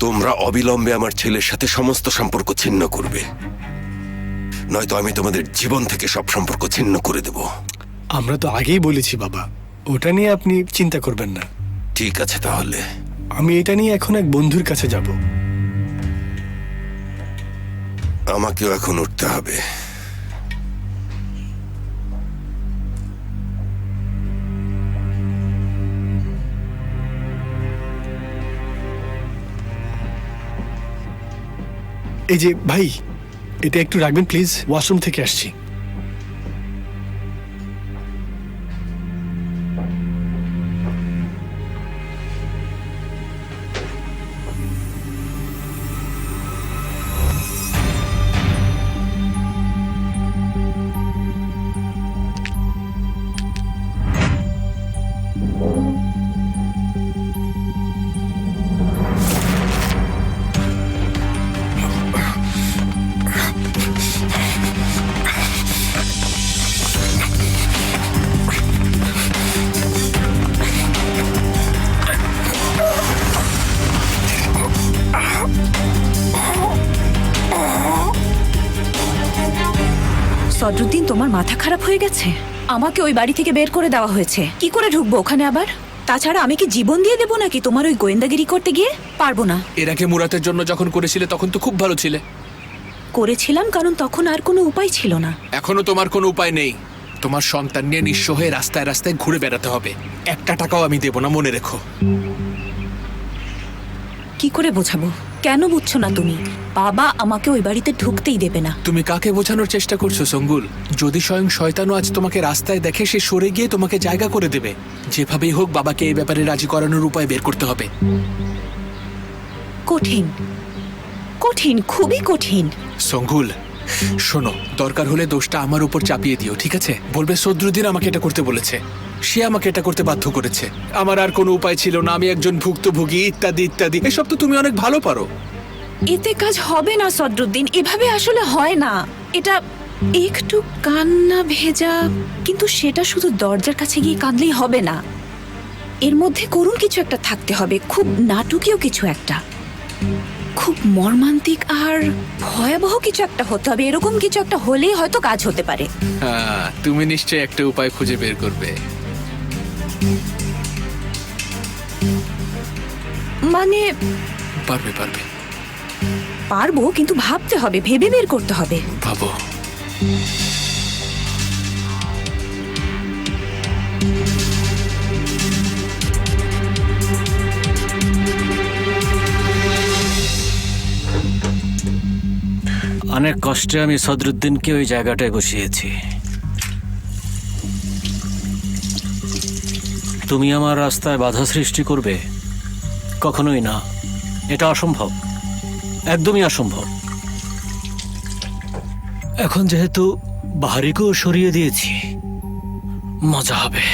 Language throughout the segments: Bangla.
তোমরা অবিলম্বে আমার ছেলের সাথে সমস্ত সম্পর্ক ছিন্ন করবে, নয়তো আমি তোমাদের জীবন থেকে সব সম্পর্ক ছিন্ন করে দেব। আমরা তো আগেই বলেছি বাবা, ওটা নিয়ে আপনি চিন্তা করবেন না। ঠিক আছে, তাহলে আমি এটা নিয়ে এখন এক বন্ধুর কাছে যাব। আমাকেও এখন উঠতে হবে। এই যে ভাই, এটা একটু রাখবেন প্লিজ, ওয়াশরুম থেকে আসছি। সদরুদ্দিন, তোমার মাথা খারাপ হয়ে গেছে? আমাকে ওই বাড়ি থেকে বের করে দেওয়া হয়েছে, কি করে ঢুকবো ওখানে আবার? তাছাড়া আমি কি জীবন দিয়ে দেবো নাকি তোমার ওই গোয়েন্দাগিরি করতে গিয়ে? পারবো না। এর আগে মুরাতের জন্য যখন করেছিলে তখন তো খুব ভালো ছিলে। করেছিলাম কারণ তখন আর কোনো উপায় ছিল না। এখনো তোমার কোনো উপায় নেই। তোমার সন্তান নিয়ে নিঃস্ব হয়ে রাস্তায় রাস্তায় ঘুরে বেড়াতে হবে। একটা টাকাও আমি দেবো না, মনে রেখো। কি করে বোঝাবো? কেন বুঝছো না তুমি? বাবা আমাকে ওই বাড়িতে ঢুকতেই দেবে না। তুমি কাকে বোঝানোর চেষ্টা করছো সঙ্গুল? যদি স্বয়ং শয়তানও আজ তোমাকে রাস্তায় দেখে, সে সরে গিয়ে তোমাকে জায়গা করে দেবে। যেভাবেই হোক বাবাকে এই ব্যাপারে রাজি করানোর উপায় বের করতে হবে। কঠিন, কঠিন, খুবই কঠিন। সঙ্গুল শোনো, দরকার হলে দোষটা আমার উপর চাপিয়ে দিও, ঠিক আছে? বলবে সদরুদ্দিন আমাকে এটা করতে বলেছে, সে আমাকে এটা করতে বাধ্য করেছে, আমার আর কোনো উপায় ছিল না, আমি একজন ভুক্তভোগী, ইত্যাদি ইত্যাদি। এসব তো তুমি অনেক ভালো পারো। এতে কাজ হবে না সদরুদ্দিন, এভাবে আসলে হয় না। এটা একটু কান্না ভেজা, কিন্তু সেটা শুধু দরজার কাছে গিয়ে কাঁদলেই হবে না। এর মধ্যে করুণ কিছু একটা থাকতে হবে, খুব নাটকীয় কিছু একটা, খুব মর্মান্তিক আর ভয়াবহ কিছু একটা হতে হবে। এরকম কিছু একটা হলেই হয়তো কাজ হতে পারে। হ্যাঁ, তুমি নিশ্চয়ই একটা উপায় খুঁজে বের করবে। মানে পারবে পারবে। পারবো, কিন্তু ভাবতে হবে, ভেবে বের করতে হবে। ভাবো। অনেক কষ্টে আমি সদরুদ্দিনকে ওই জায়গাটায় বসিয়েছি। তুমি আমার রাস্তায় বাধা সৃষ্টি করবে? কখনোই না, এটা অসম্ভব, একদমই অসম্ভব। এখন যেহেতু বাহারিকেও সরিয়ে দিয়েছি, মজা হবে।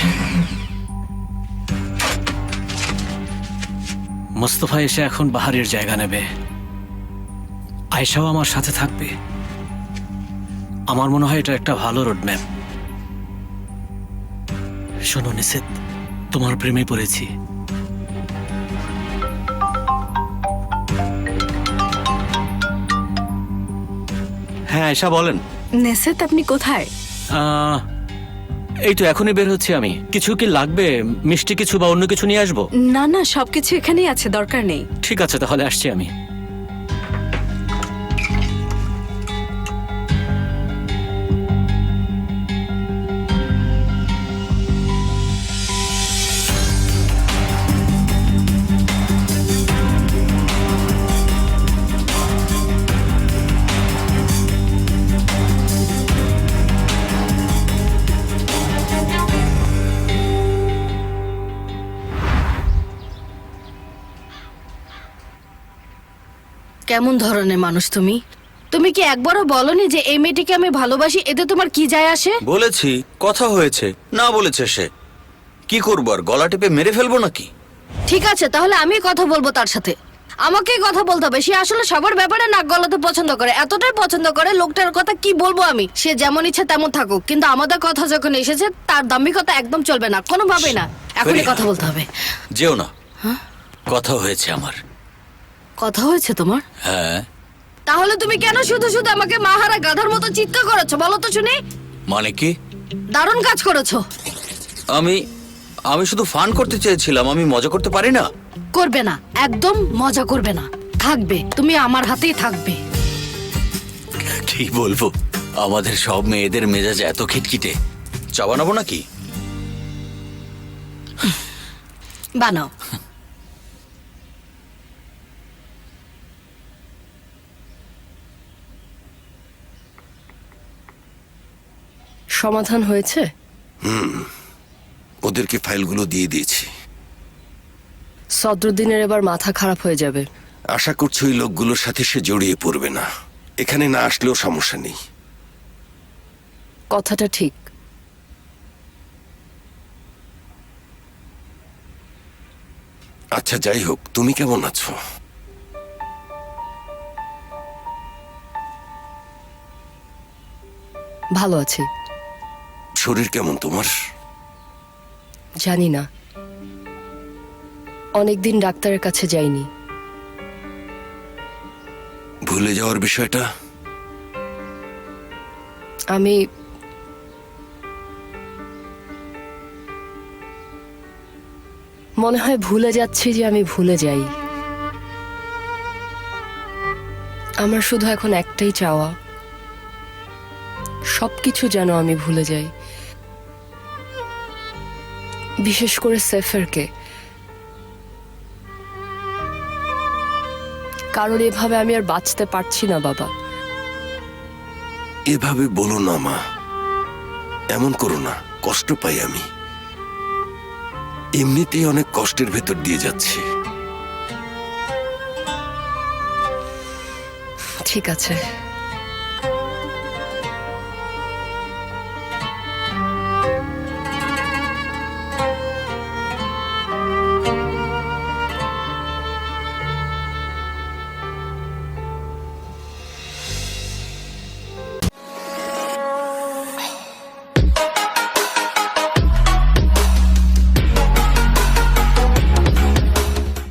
মোস্তফা এসে এখন বাহারির জায়গা নেবে, আয়েশাও আমার সাথে থাকবে। আমার মনে হয় এটা একটা ভালো রোডম্যাপ। শোনো নিষেধ, তোমার প্রেমে পড়েছি। হ্যাঁ আয়েশা বলেন। নেসেত, আপনি কোথায়? এই তো এখনই বের হচ্ছি আমি। কিছু কি লাগবে? মিষ্টি কিছু বা অন্য কিছু নিয়ে আসবো? না না, সবকিছু এখানেই আছে, দরকার নেই। ঠিক আছে, তাহলে আসছি আমি। কেমন ধরনের মানুষ তুমি? তুমি কি একবারও বলনি যে এই মেয়েটিকে আমি ভালোবাসি? এতে তোমার কি যায় আসে? বলেছি, কথা হয়েছে। না বলেছে সে, কি করবো আর, গলা টিপে মেরে ফেলবো নাকি? ঠিক আছে, তাহলে আমি কথা বলবো তার সাথে। আমাকেই কথা বলতে হবে। সে আসলে সবার ব্যাপারে নাক গলাতে পছন্দ করে, এতটাই পছন্দ করে, লোকটার কথা কি বলবো আমি। সে যেমন ইচ্ছে তেমন থাকুক, কিন্তু আমাদের কথা যখন এসেছে তার দাম্ভিকতা একদম চলবে না, কোনোভাবেই না। এখনই কথা বলতে হবে। যেও না, কথা হয়েছে আমার। কথা হয়েছে তোমার? হ্যাঁ। তাহলে তুমি কেন শুধু শুধু আমাকে মাহারা গাধার মতো চিৎকার করেছো বলো তো শুনি? মানে কি? দারুণ কাজ করেছো। আমি আমি শুধু ফান করতে চেয়েছিলাম, আমি মজা করতে পারি না। করবে না, একদম মজা করবে না। থাকবে, তুমি আমার হাতেই থাকবে। কি বলবো, আমাদের সব মেয়েদের মেজাজ এত খিটখিটে। চা বানাবো নাকি? বানাও। সমাধান হয়েছে? ওদেরকে ফাইলগুলো দিয়ে দিয়েছি। সদরুদ্দিনের এবার মাথা খারাপ হয়ে যাবে। আশা করছি ওই লোকগুলোর সাথে সে জড়িয়ে পড়বে না। এখানে না আসলেও সমস্যা নেই। কথাটা ঠিক। আচ্ছা, যাই হোক, তুমি কেমন আছো? ভালো আছি। শরীর কেমন তোমার? জানি না, অনেকদিন ডাক্তারের কাছে যাইনি। ভুলে যাওয়ার বিষয়টা? আমি মনে হয় ভুলে যাচ্ছি যে আমি ভুলে যাই। আমার শুধু এখন একটাই চাওয়া, সবকিছু যেন আমি ভুলে যাই, বিশেষ করে সেফারকে। কারণ এভাবে আমি আর বাঁচতে পারছি না বাবা। এভাবে বলো না মা, এমন করো না, কষ্ট পাই আমি। এমনিতেই অনেক কষ্টের ভেতর দিয়ে যাচ্ছি। ঠিক আছে।